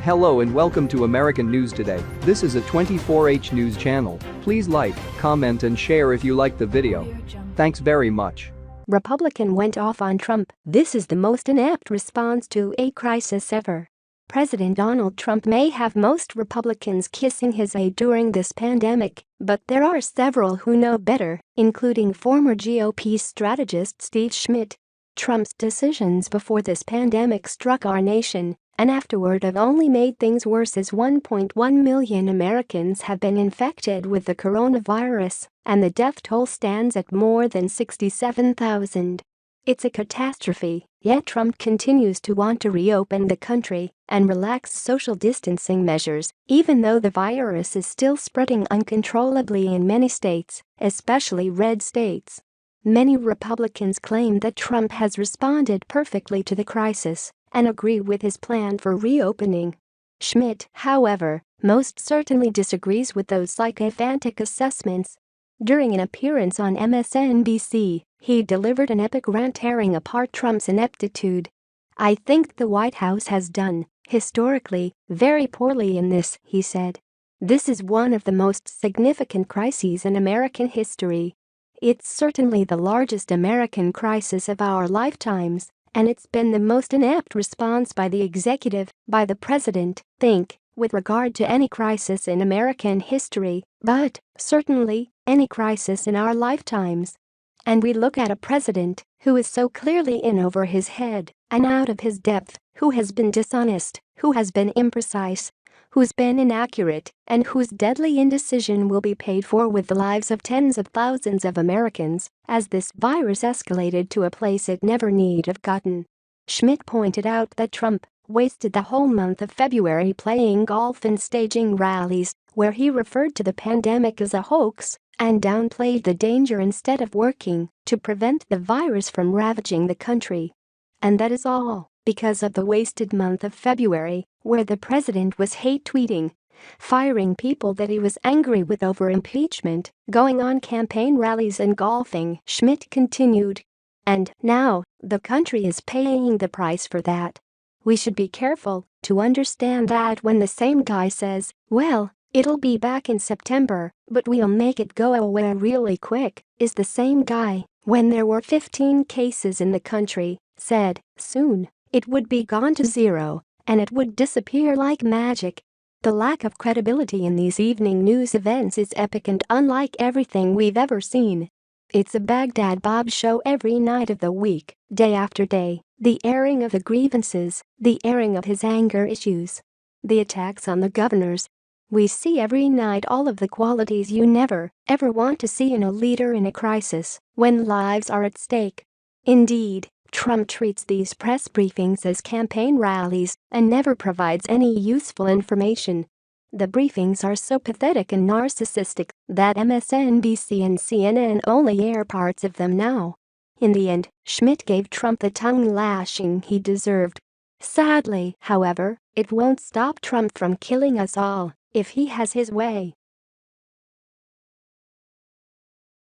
Hello and welcome to American News Today. This is a 24H news channel. Please like, comment and share if you like the video. Thanks very much. Republican went off on Trump. This is the most inept response to a crisis ever. President Donald Trump may have most Republicans kissing his aid during this pandemic, but there are several who know better, including former GOP strategist Steve Schmidt. Trump's decisions before this pandemic struck our nation and afterward have only made things worse, as 1.1 million Americans have been infected with the coronavirus and the death toll stands at more than 67,000. It's a catastrophe, yet Trump continues to want to reopen the country and relax social distancing measures, even though the virus is still spreading uncontrollably in many states, especially red states. Many Republicans claim that Trump has responded perfectly to the crisis and agree with his plan for reopening. Schmidt, however, most certainly disagrees with those sycophantic assessments. During an appearance on MSNBC, he delivered an epic rant tearing apart Trump's ineptitude. "I think the White House has done, historically, very poorly in this," he said. "This is one of the most significant crises in American history. It's certainly the largest American crisis of our lifetimes, and it's been the most inept response by the executive, by the president, with regard to any crisis in American history, but, certainly, any crisis in our lifetimes. And we look at a president who is so clearly in over his head and out of his depth, who has been dishonest, who has been imprecise, who's been inaccurate, and whose deadly indecision will be paid for with the lives of tens of thousands of Americans as this virus escalated to a place it never need have gotten." Schmidt pointed out that Trump wasted the whole month of February playing golf and staging rallies where he referred to the pandemic as a hoax and downplayed the danger instead of working to prevent the virus from ravaging the country. And that is all because of the wasted month of February, where the president was hate tweeting, firing people that he was angry with over impeachment, going on campaign rallies and golfing, Schmidt continued. And now, the country is paying the price for that. We should be careful to understand that when the same guy says, "Well, it'll be back in September, but we'll make it go away really quick," is the same guy, when there were 15 cases in the country, said, "Soon, it would be gone to zero, and it would disappear like magic." The lack of credibility in these evening news events is epic and unlike everything we've ever seen. It's a Baghdad Bob show every night of the week, day after day, the airing of the grievances, the airing of his anger issues, the attacks on the governors. We see every night all of the qualities you never, ever want to see in a leader in a crisis, when lives are at stake. Indeed, Trump treats these press briefings as campaign rallies and never provides any useful information. The briefings are so pathetic and narcissistic that MSNBC and CNN only air parts of them now. In the end, Schmidt gave Trump the tongue lashing he deserved. Sadly, however, it won't stop Trump from killing us all if he has his way.